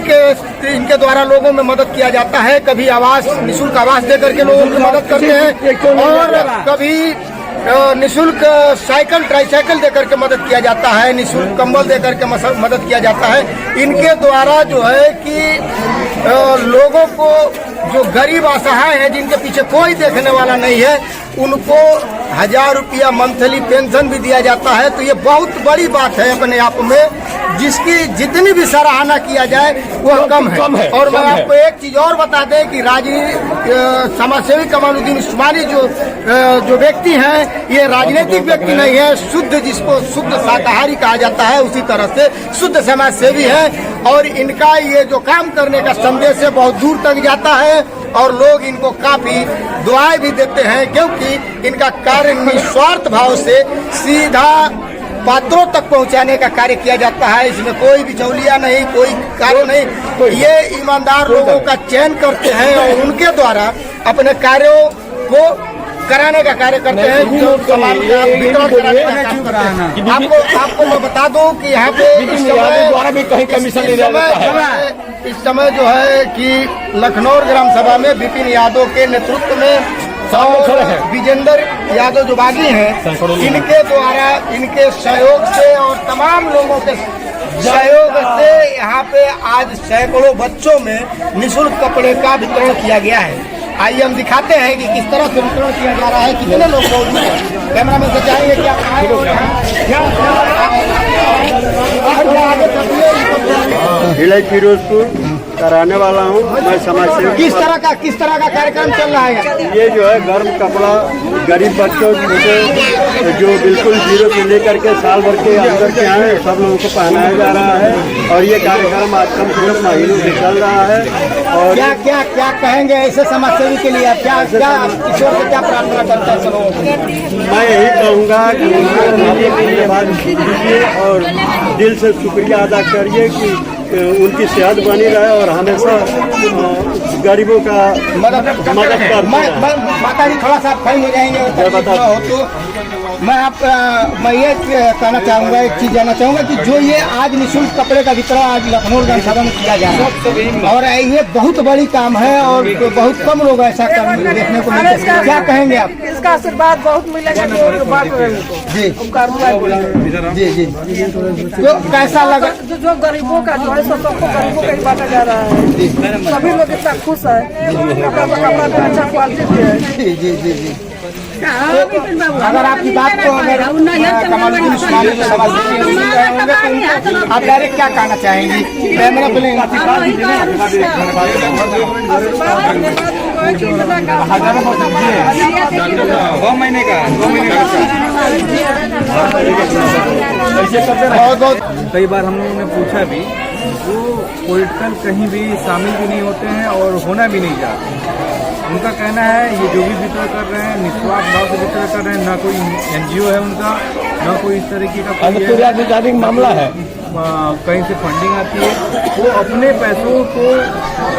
इनके द्वारा लोगों में मदद किया जाता है। कभी आवास, निःशुल्क आवास देकर के लोगों की मदद करते हैं और कभी निःशुल्क साइकिल, ट्राईसाइकिल देकर के मदद किया जाता है, निःशुल्क कंबल देकर के मदद किया जाता है। इनके द्वारा जो है कि लोगों को, जो गरीब असहाय हैं, जिनके पीछे कोई देखने वाला नहीं है, उनको 1000 रुपया मंथली पेंशन भी दिया जाता है। तो ये बहुत बड़ी बात है अपने आप में, जिसकी जितनी भी सराहना किया जाए वह कम है। और मैं आपको एक चीज और बता दें कि समाजसेवी कमालुद्दीन उस्मानी जो व्यक्ति हैं, ये राजनीतिक व्यक्ति नहीं है, शुद्ध, जिसको शुद्ध शाकाहारी कहा जाता है, उसी तरह से शुद्ध समाजसेवी है। और इनका ये जो काम करने का संदेश है बहुत दूर तक जाता है और लोग इनको काफी दुआएं भी देते हैं, क्योंकि इनका कार्य निस्वार्थ भाव से सीधा पात्रों तक पहुंचाने का कार्य किया जाता है। इसमें कोई बिचौलिया नहीं, कोई कार्य नहीं। ये ईमानदार लोगों का चयन करते हैं और उनके द्वारा अपने कार्यों को कराने का कार्य करते हैं, जो सामान का वितरण कराने का काम करते हैं। आपको मैं बता दूं कि यहाँ पे इस समय जो है कि लखनऊ ग्राम सभा में विपिन यादव के नेतृत्व में विजेंद्र यादव जो बागी हैं, इनके द्वारा, इनके सहयोग से और तमाम लोगों के सहयोग से यहाँ पे आज सैकड़ों बच्चों में निःशुल्क कपड़े का वितरण किया गया है। आइए हम दिखाते हैं कि किस तरह से वितरण किया जा रहा है, कितने लोग मौजूद हैं। कैमरा मैन से चाहेंगे कि आप आए और भिलाई फिरोजपुर का रहने वाला हूँ मैं। समाजसेवी। किस तरह का कार्यक्रम चल रहा है? ये जो है गर्म कपड़ा गरीब बच्चों छोटे जो बिल्कुल जीरो से लेकर के साल भर के अंदर के हैं, सब लोगों को पहनाया जा रहा है। और ये कार्यक्रम आज कम से कम महीनों से चल रहा है। और क्या कहेंगे ऐसे समाजसेवी के लिए? क्या ईश्वर से क्या प्रार्थना करते हैं लोगों? मैं यही कहूँगा कि उनके बात कीजिए और दिल से शुक्रिया अदा करिए कि उनकी सेहत बनी रहे और हमेशा गरीबों का मदद करते माता जी थोड़ा सा फाइन हो जाएंगे तो मैं ये कहना चाहूँगा, एक चीज जानना चाहूँगा कि जो ये आज निःशुल्क कपड़े का वितरण आज लखनऊ ग्राम सभा में किया जा रहा है और ये बहुत बड़ी काम है और बहुत कम लोग ऐसा काम देखने को मिलते हैं, क्या कहेंगे आप? इसका आशीर्वाद बहुत मिलेगा जी। तो कैसा लगा? जो गरीबों का जो है सबको गरीबों का ही बांटा जा रहा है। सभी लोग इतना खुश है, कपड़ा भी अच्छा क्वालिटी भी है। जी। अगर आपकी बात को कमालुद्दीन उस्मानी के समाजसेवी सुन रहे होंगे तो आप डायरेक्ट क्या कहना चाहेंगी? कैमरा पे कई बार हम लोगों ने पूछा भी, जो पॉलिटिकल कहीं भी शामिल भी नहीं होते हैं और होना भी नहीं चाहते। उनका कहना है ये जो भी वितरण कर रहे हैं निस्वार्थ भाव से वितरण कर रहे हैं, ना कोई एनजीओ है उनका, ना कोई इस तरीके का मामला है, कहीं से फंडिंग आती है। वो अपने पैसों को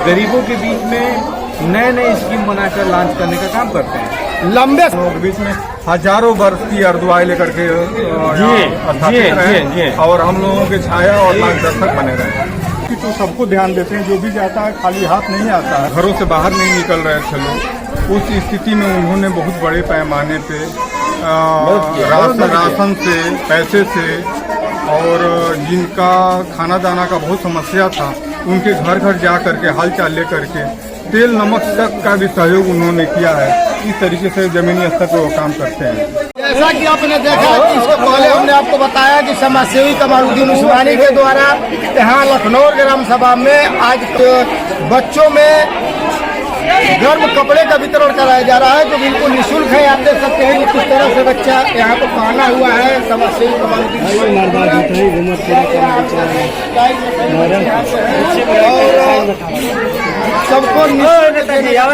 गरीबों के बीच में नए स्कीम बनाकर लॉन्च करने का काम करते हैं। लंबे बीच में हजारों वर्ष की अर्दुआई लेकर के स्थापित रहे और हम लोगों के छाया और मार्गदर्शक बने रहे। तो सबको ध्यान देते हैं, जो भी जाता है खाली हाथ नहीं आता है। घरों से बाहर नहीं निकल रहे थे लोग, उस स्थिति में उन्होंने बहुत बड़े पैमाने पे राशन से, पैसे से, और जिनका खाना दाना का बहुत समस्या था उनके घर घर जा करके हाल चाल ले करके तेल नमक तक का भी सहयोग उन्होंने किया है। इस तरीके से जमीनी स्तर पर वो काम करते हैं। जैसा कि आपने देखा कि इससे पहले हमने आपको बताया कि समाजसेवी कमालुद्दीन उस्मानी के द्वारा यहाँ लखनऊ ग्राम सभा में आज बच्चों में गर्म कपड़े का वितरण कराया जा रहा है, जो बिल्कुल निःशुल्क है। आप देख सकते हैं कि किस तरह से बच्चा यहाँ पर पहना हुआ है। समाजसेवी कमालुद्दीन सबको दिया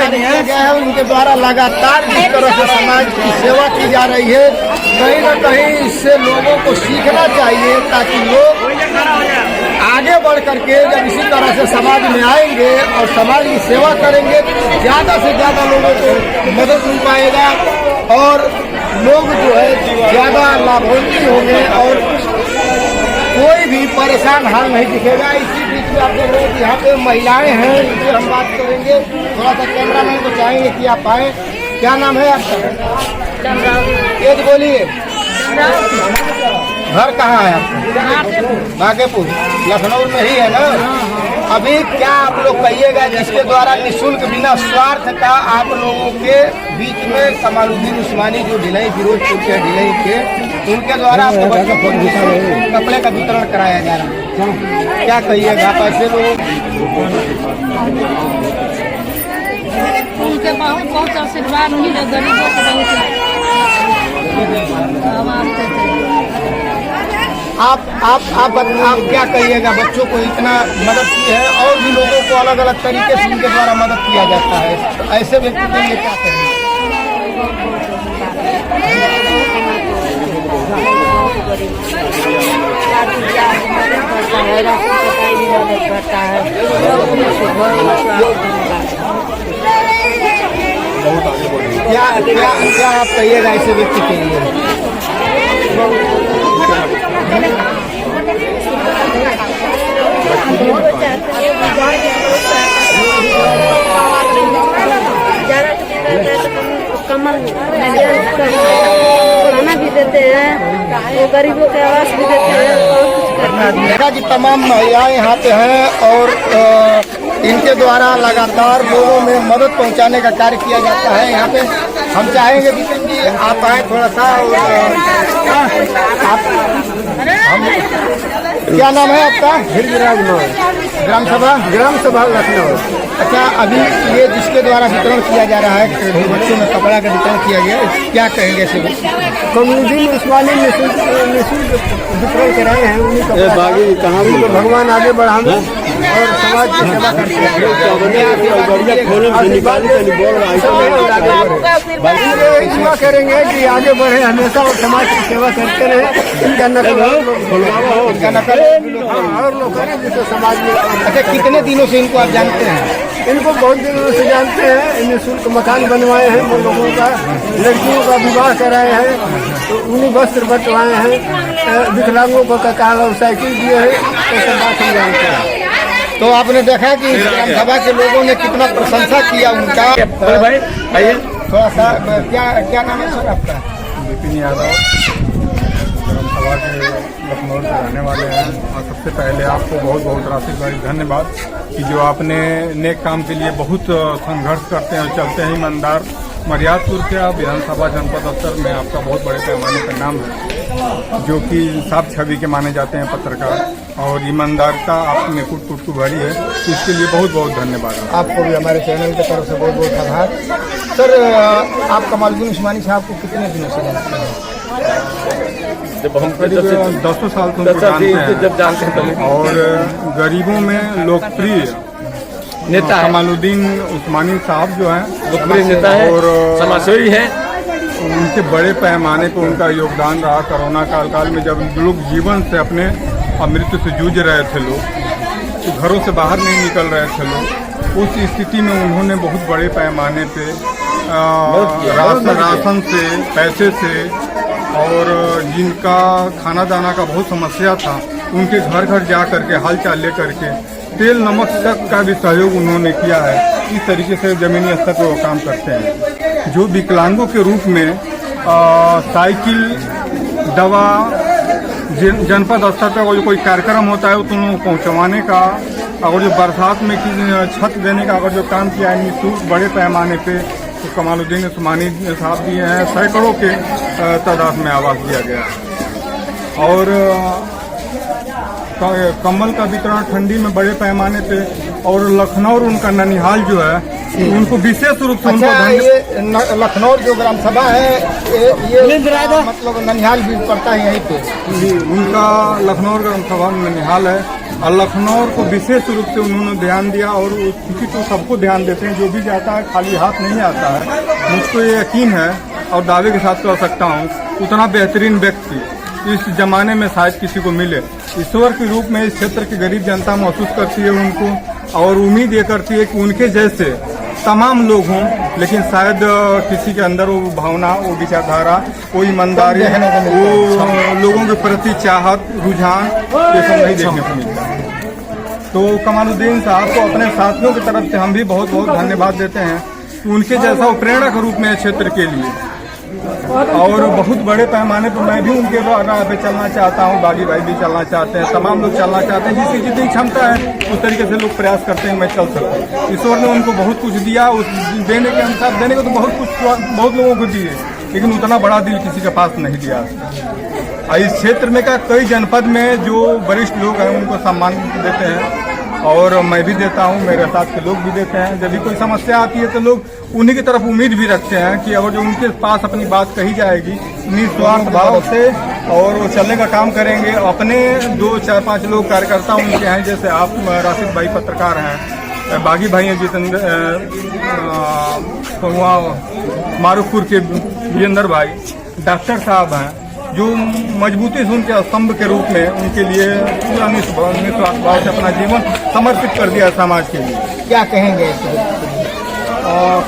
गया है। उनके द्वारा लगातार जिस तरह से समाज की सेवा की जा रही है, कहीं न कहीं इससे लोगों को सीखना चाहिए, ताकि लोग आगे बढ़ करके जब इसी तरह से समाज में आएंगे और समाज की सेवा करेंगे, ज़्यादा से ज़्यादा लोगों को मदद मिल पाएगा और लोग जो है ज़्यादा लाभान्वित होंगे और कोई भी परेशान हाल नहीं दिखेगा। इसी बीच तस्वीर आप देख रहे हैं कि यहाँ पे महिलाएं हैं, इनसे हम बात करेंगे। थोड़ा सा कैमरामैन को चाहेंगे कि आप आए। क्या नाम है आपका? तेज बोलिए। घर कहाँ है आपका? बागेपुर, लखनऊ में ही है ना। अभी क्या आप लोग कहिएगा जिसके द्वारा निःशुल्क बिना स्वार्थ का आप लोगों के बीच में कमालुद्दीन उस्मानी जो ढिलाई फिरोजपुर के ढिलाई थे, उनके द्वारा आपको बच्चों को कपड़े का वितरण कराया जा रहा है, क्या कहिएगा आप ऐसे लोग? उनके बहुत बहुत आशीर्वाद मिले, गरीबों को बहुत आप क्या कहिएगा? बच्चों को इतना मदद की है और भी लोगों को अलग अलग तरीके से उनके द्वारा मदद किया जाता है, ऐसे व्यक्ति के लिए क्या करेंगे? क्या आप कहिएगा ऐसे व्यक्ति के लिए? कमल खाना भी देते हैं, वो गरीबों के आवास भी देते हैं। जी तमाम महिलाएं यहाँ पे हैं और इनके द्वारा लगातार लोगों में मदद पहुँचाने का कार्य किया जाता है। यहाँ पे हम चाहेंगे विपिन जी आप आए थोड़ा सा। क्या नाम है आपका? गिरिराज ग्राम सभा लखनऊ। अच्छा, अभी ये जिसके द्वारा वितरण किया जा रहा है, बच्चों में कपड़ा का वितरण किया गया, क्या कहेंगे? कमालुद्दीन उस्मानी निःशुल्क वितरण कराए हैं, उन्हीं को भगवान आगे बढ़ावे और समाज की सेवा करते हैं। दुआ करेंगे कि आगे बढ़े हमेशा और समाज की सेवा करते रहे। और लोग करें जिससे समाज में। अच्छा, कितने दिनों से इनको आप जानते हैं? इनको बहुत दिनों से जानते हैं। निःशुल्क मकान बनवाए हैं, वो लोगों का लड़कियों का विवाह कराए हैं, तो उन्हीं वस्त्र बंटवाए हैं, विकलांगों को कतार और साइकिल दिए हैं, ऐसा बात हम जानते हैं। तो आपने देखा कि ग्राम सभा के लोगों ने कितना प्रशंसा किया उनका। भाई आइए थोड़ा सा क्या नाम है सर आपका? विपिन यादव, ग्राम सभा के लखनऊ से रहने वाले हैं। और सबसे पहले आपको बहुत बहुत राशि भाई धन्यवाद कि जो आपने नेक काम के लिए बहुत संघर्ष करते हैं और चलते हैं ईमानदार। मर्यादपुर के विधानसभा जनपद स्तर में आपका बहुत बड़े पैमाने पर नाम है, जो कि साफ छवि के माने जाते हैं पत्रकार और ईमानदारता आप में कुट कुट भरी है, तो इसके लिए बहुत बहुत धन्यवाद। आपको भी हमारे चैनल की तरफ से बहुत बहुत आभार। सर, आप कमालुद्दीन उस्मानी साहब को कितने दिनों से जानते हैं? हम करीब 10 साल से उनको जानते हैं और गरीबों में लोकप्रिय नेता कमालुद्दीन उस्मानी साहब जो हैं लोकप्रिय नेता है और समाजसेवी है। उनके बड़े पैमाने पर उनका योगदान रहा। कोरोना काल में जब लोग जीवन से अपने मृत्यु से जूझ रहे थे, लोग तो घरों से बाहर नहीं निकल रहे थे लोग, उस स्थिति में उन्होंने बहुत बड़े पैमाने पे राशन से, पैसे से और जिनका खाना दाना का बहुत समस्या था, उनके घर घर जा करके हाल चाल ले करके तेल नमक तक का भी सहयोग उन्होंने किया है। इस तरीके से जमीनी स्तर पर वो काम करते हैं। जो विकलांगों के रूप में साइकिल, दवा, जनपद स्तर पर कोई कार्यक्रम होता है तो उन लोगों को पहुँचवाने का, और जो बरसात में छत देने का अगर जो काम किया है निःशुल्क बड़े पैमाने पे, तो कमालुद्दीन उस्मानी साहब दिए हैं। सैकड़ों के तादाद में आवास दिया गया और कम्बल का वितरण ठंडी में बड़े पैमाने पे, और लखनऊ उनका ननिहाल जो है उनको विशेष रूप से ये लखनऊ जो ग्राम सभा है ये मतलब ननिहाल भी पड़ता है यहीं पे जी। उनका लखनऊ ग्राम सभा में ननिहाल है और लखनऊ को विशेष रूप से उन्होंने ध्यान दिया। और क्योंकि तो सबको ध्यान देते हैं, जो भी जाता है खाली हाथ नहीं आता है। मुझको ये यकीन है और दावे के साथ कह सकता हूँ, उतना बेहतरीन व्यक्ति इस जमाने में शायद किसी को मिले। ईश्वर के रूप में इस क्षेत्र की गरीब जनता महसूस करती है उनको और उम्मीद ये करती है कि उनके जैसे तमाम लोग हों, लेकिन शायद किसी के अंदर वो भावना, वो विचारधारा, वो ईमानदारी, वो लोगों के प्रति चाहत, रुझान, ये सब नहीं देखने को मिलता है। तो कमालुद्दीन साहब को अपने साथियों की तरफ से हम भी बहुत बहुत धन्यवाद देते हैं। उनके जैसा वो प्रेरणा के रूप में क्षेत्र के लिए, और बहुत बड़े पैमाने पर मैं भी उनके राह पे चलना चाहता हूँ। बागी भाई भी चलना चाहते हैं, तमाम लोग चलना चाहते हैं। जिसकी जितनी क्षमता है उस तरीके से लोग प्रयास करते हैं मैं चल सकूँ। ईश्वर ने उनको बहुत कुछ दिया, उस देने के अनुसार देने को तो बहुत लोगों को दिए, लेकिन उतना बड़ा दिल किसी के पास नहीं दिया। इस क्षेत्र में का कई जनपद में जो वरिष्ठ लोग हैं उनको सम्मान देते हैं, और मैं भी देता हूं, मेरे साथ के लोग भी देते हैं। जब भी कोई समस्या आती है तो लोग उन्हीं की तरफ उम्मीद भी रखते हैं कि अगर जो उनके पास अपनी बात कही जाएगी निस्वार्थ भाव से, और वो चलने का काम करेंगे। अपने 2, 4, 5 लोग कार्यकर्ता उनके हैं, जैसे आप राशिद भाई पत्रकार हैं, बागी भाई हैं जितेंद्र, वहाँ मारूफपुर के विजेंद्र भाई, डॉक्टर साहब हैं, जो मजबूती से उनके स्तंभ के रूप में उनके लिए पूरा निस्वार्थ भाव से अपना जीवन समर्पित कर दिया समाज के लिए। क्या कहेंगे?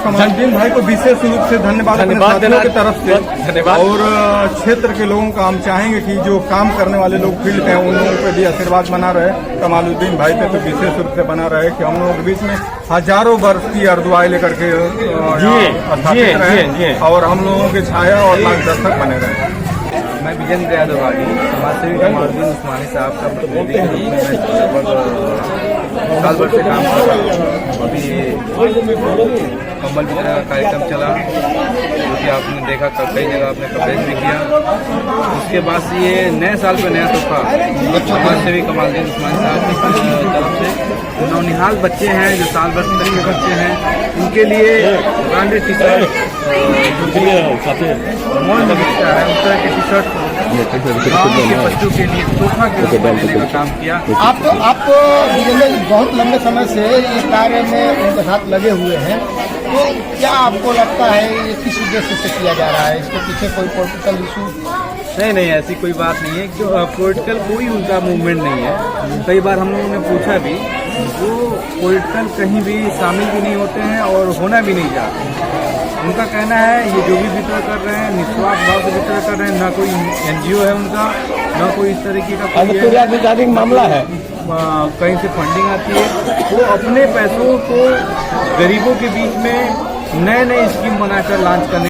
कमालुद्दीन भाई को विशेष रूप से धन्यवाद अपने साथियों की तरफ से, और क्षेत्र के लोगों का हम चाहेंगे कि जो काम करने वाले लोग फील्ड हैं उन लोगों पे भी आशीर्वाद बना रहे। कमालुद्दीन भाई पे तो विशेष रूप से बना रहे कि हम लोगों के बीच में हजारों वर्ष की अर्दुआई लेकर के स्थापित रहे, और हम लोगों की छाया और मार्गदर्शक बने रहे। मैं विजेंद्र यादव बागी, समाज सेवी कमालुद्दीन उस्मानी साहब का प्रतिनिधि के रूप में मैं साल भर से काम कर रहा हूँ। अभी कंबल वितरण का कार्यक्रम चला, जो कि आपने देखा, कई जगह आपने कवरेज भी किया। उसके बाद ये नए साल पे नया तोहफा समाज सेवी कमालुद्दीन उस्मानी साहब की तरफ से नौनिहाल बच्चे हैं जो साल भर के बच्चे हैं, उनके लिए ब्रांडेड टी शर्ट मॉल में बिकता है, उस तरह के टी शर्ट गाँव के बच्चों के लिए तोहफा के रूप में देने का काम किया। आप विजेंद्र जी बहुत लंबे समय से इस कार्य में उनके साथ लगे हुए हैं, तो क्या आपको लगता है ये किस उद्देश्य से किया जा रहा है? इसके पीछे कोई पॉलिटिकल इशू? नहीं, ऐसी कोई बात नहीं है। क्यों पॉलिटिकल कोई उनका मूवमेंट नहीं है। कई बार हम लोगों ने पूछा भी, वो पॉलिटिकल कहीं भी शामिल भी नहीं होते हैं और होना भी नहीं चाहते। उनका कहना है ये जो भी वितरण कर रहे हैं निस्वार्थ भाव से वितरण कर रहे हैं, ना कोई NGO है उनका, ना कोई इस तरीके का मामला है, कहीं से फंडिंग आती है। वो अपने पैसों को गरीबों के बीच में नए स्कीम बनाकर लॉन्च करने